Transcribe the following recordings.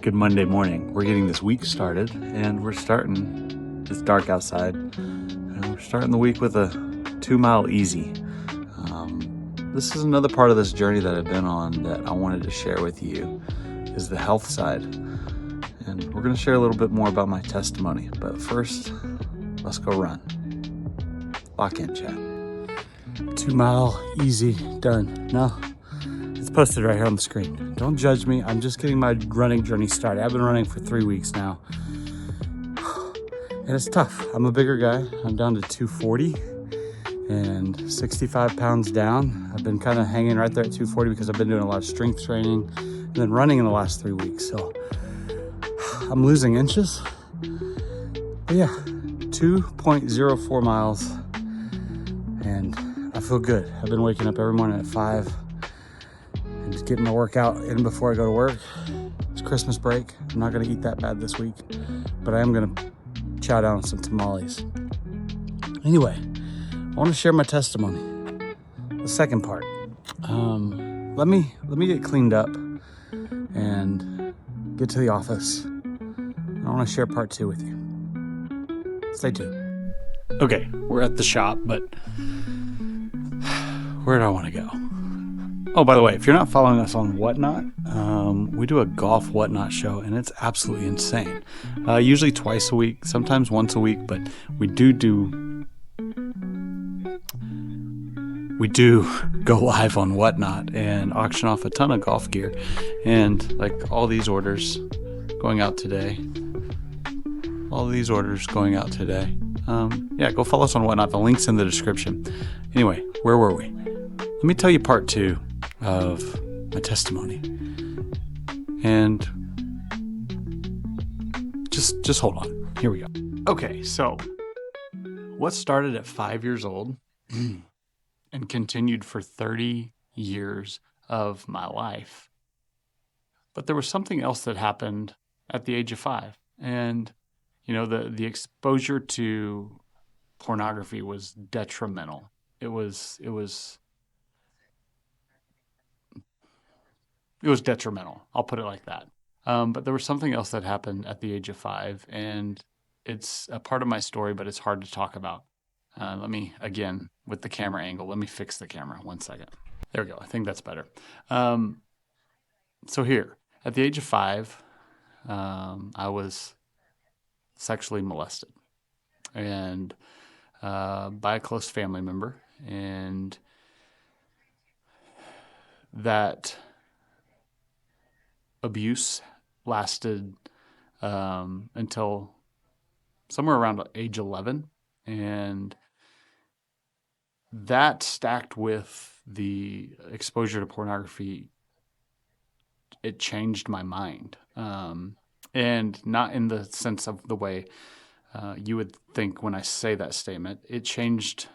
Good Monday morning. We're getting this week started, and we're starting, it's dark outside, and we're starting the week with a 2-mile easy. This is another part of this journey that I've been on that I wanted to share with you, is the health side. And we're going to share a little bit more about my testimony, but first, let's go run. Lock in, chat. 2-mile easy, done. No, it's posted right here on the screen. Don't judge me. I'm just getting my running journey started. I've been running for 3 weeks now. And it's tough. I'm a bigger guy. I'm down to 240 and 65 pounds down. I've been kind of hanging right there at 240 because I've been doing a lot of strength training and then running in the last 3 weeks. So I'm losing inches. But yeah, 2.04 miles. And I feel good. I've been waking up every morning at 5 and just getting my workout in before I go to work. It's Christmas break. I'm not gonna eat that bad this week, but I am gonna chow down on some tamales. Anyway, I wanna share my testimony. The second part. Let me get cleaned up and get to the office. I wanna share part 2 with you. Stay tuned. Okay, we're at the shop, but where do I want to go? Oh, by the way, if you're not following us on Whatnot, we do a golf Whatnot show, and it's absolutely insane. Usually twice a week, sometimes once a week, but we do go live on Whatnot and auction off a ton of golf gear, and like all these orders going out today. Yeah, go follow us on Whatnot. The link's in the description. Anyway, where were we? Let me tell you part 2 of my testimony. And just hold on. Here we go. Okay, so what started at 5 years old and continued for 30 years of my life. But there was something else that happened at the age of 5. And you know, the exposure to pornography was detrimental. It was detrimental. I'll put it like that. But there was something else that happened at the age of 5, and it's a part of my story, but it's hard to talk about. Let me, again, with the camera angle, let me fix the camera. 1 second. There we go. I think that's better. So here, at the age of 5, I was sexually molested, and by a close family member, and that abuse lasted until somewhere around age 11, and that stacked with the exposure to pornography, it changed my mind. And not in the sense of the way you would think when I say that statement. It changed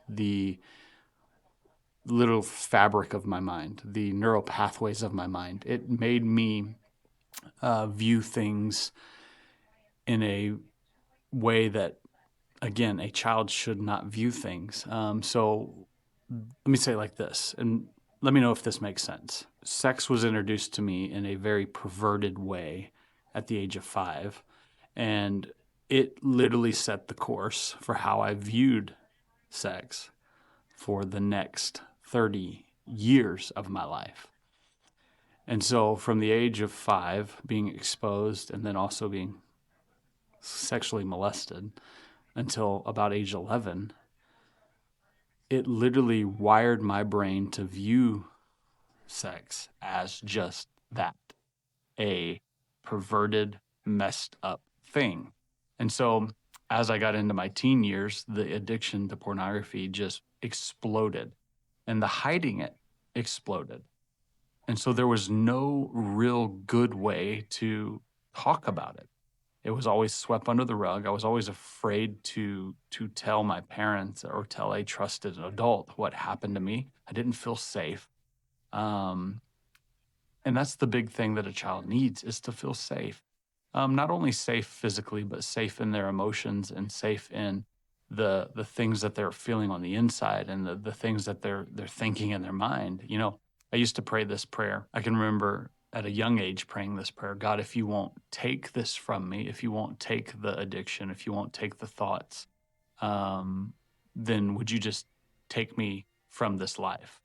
the little fabric of my mind, the neural pathways of my mind. It made me view things in a way that, again, a child should not view things. So let me say it like this, and let me know if this makes sense. Sex was introduced to me in a very perverted way at the age of 5, and it literally set the course for how I viewed sex for the next 30 years of my life. And so from the age of 5, being exposed and then also being sexually molested until about age 11, it literally wired my brain to view sex as just that, a perverted, messed up thing. And so as I got into my teen years, the addiction to pornography just exploded, and the hiding it exploded. And so there was no real good way to talk about it. It was always swept under the rug. I was always afraid to tell my parents or tell a trusted adult what happened to me. I didn't feel safe. And that's the big thing that a child needs, is to feel safe. Not only safe physically, but safe in their emotions and safe in the things that they're feeling on the inside and the things that they're thinking in their mind. You know, I used to pray this prayer. I can remember at a young age praying this prayer. God, if you won't take this from me, if you won't take the addiction, if you won't take the thoughts, then would you just take me from this life?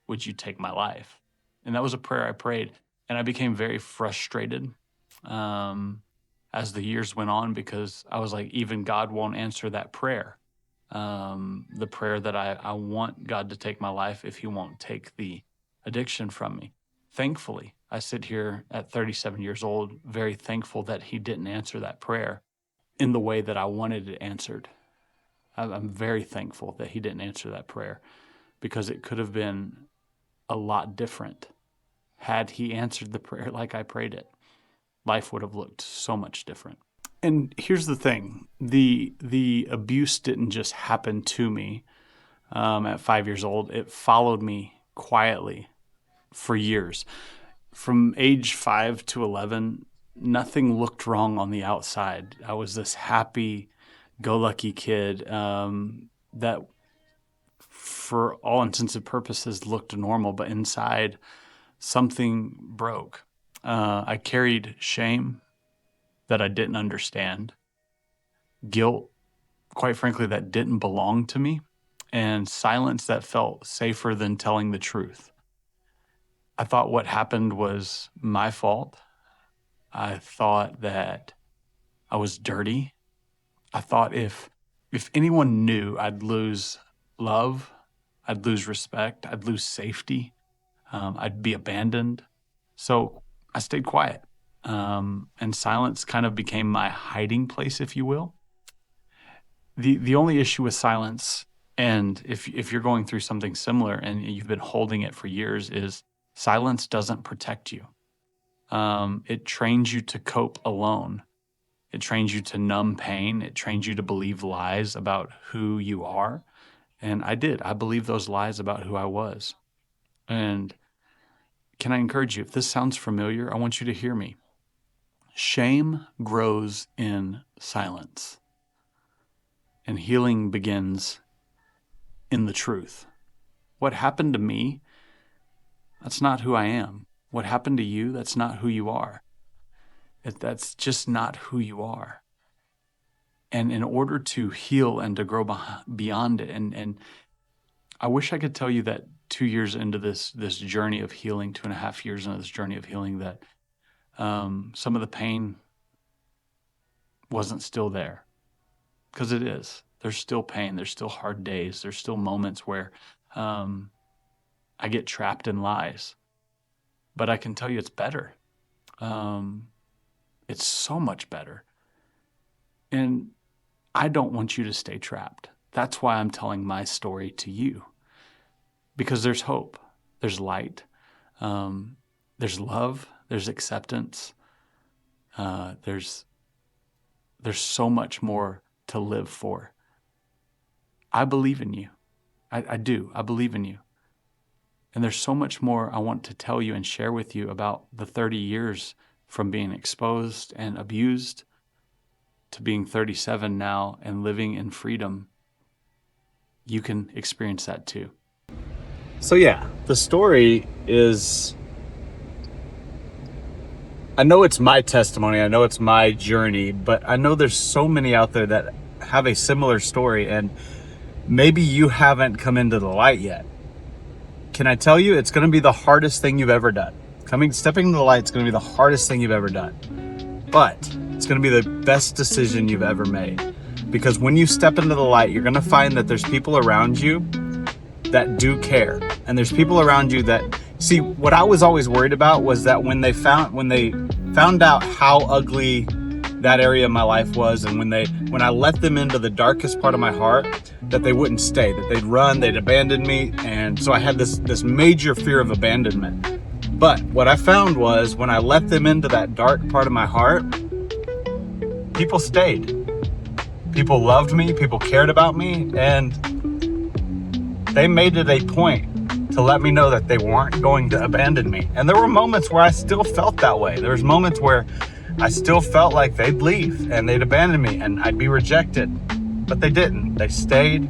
Would you take my life? And that was a prayer I prayed. And I became very frustrated as the years went on, because I was like, even God won't answer that prayer. The prayer that I want God to take my life if he won't take the addiction from me. Thankfully, I sit here at 37 years old, very thankful that he didn't answer that prayer in the way that I wanted it answered. I'm very thankful that he didn't answer that prayer, because it could have been a lot different had he answered the prayer like I prayed it. Life would have looked so much different. And here's the thing. The abuse didn't just happen to me at 5 years old. It followed me quietly for years. From age 5 to 11, nothing looked wrong on the outside. I was this happy-go-lucky kid that, for all intents and purposes, looked normal, but inside, something broke. I carried shame that I didn't understand, guilt, quite frankly, that didn't belong to me, and silence that felt safer than telling the truth. I thought what happened was my fault. I thought that I was dirty. I thought if anyone knew, I'd lose love, I'd lose respect, I'd lose safety, I'd be abandoned. So I stayed quiet, and silence kind of became my hiding place, if you will. The only issue with silence, and if you're going through something similar and you've been holding it for years, is silence doesn't protect you. It trains you to cope alone. It trains you to numb pain. It trains you to believe lies about who you are. And I did. I believed those lies about who I was. And can I encourage you, if this sounds familiar, I want you to hear me. Shame grows in silence. And healing begins in the truth. What happened to me, that's not who I am. What happened to you, that's not who you are. That's just not who you are. And in order to heal and to grow beyond it, and I wish I could tell you that 2 years into this journey of healing, 2.5 years into this journey of healing, that some of the pain wasn't still there. Because it is. There's still pain. There's still hard days. There's still moments where I get trapped in lies. But I can tell you it's better. It's so much better. And I don't want you to stay trapped. That's why I'm telling my story to you. Because there's hope. There's light. There's love. There's acceptance. There's so much more to live for. I believe in you. I do. I believe in you. And there's so much more I want to tell you and share with you about the 30 years from being exposed and abused to being 37 now and living in freedom. You can experience that too. So yeah, the story is, I know it's my testimony, I know it's my journey, but I know there's so many out there that have a similar story, and maybe you haven't come into the light yet. Can I tell you, it's going to be the hardest thing you've ever done. Stepping into the light is going to be the hardest thing you've ever done. But it's going to be the best decision you've ever made. Because when you step into the light, you're going to find that there's people around you that do care. And there's people around you that, see, what I was always worried about was that when they found out how ugly that area of my life was, and when I let them into the darkest part of my heart, that they wouldn't stay, that they'd run, they'd abandon me. And so I had this major fear of abandonment. But what I found was when I let them into that dark part of my heart, people stayed. People loved me, people cared about me, and they made it a point to let me know that they weren't going to abandon me. And there were moments where I still felt that way. There was moments where I still felt like they'd leave and they'd abandon me and I'd be rejected. But they didn't. They stayed.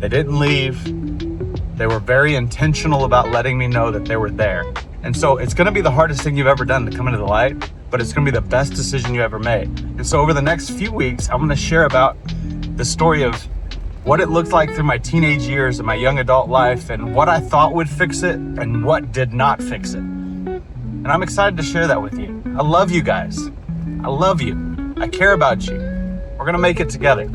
They didn't leave. They were very intentional about letting me know that they were there. And so it's going to be the hardest thing you've ever done to come into the light, but it's going to be the best decision you ever made. And so over the next few weeks, I'm going to share about the story of what it looked like through my teenage years and my young adult life, and what I thought would fix it and what did not fix it. And I'm excited to share that with you. I love you guys. I love you. I care about you. We're going to make it together.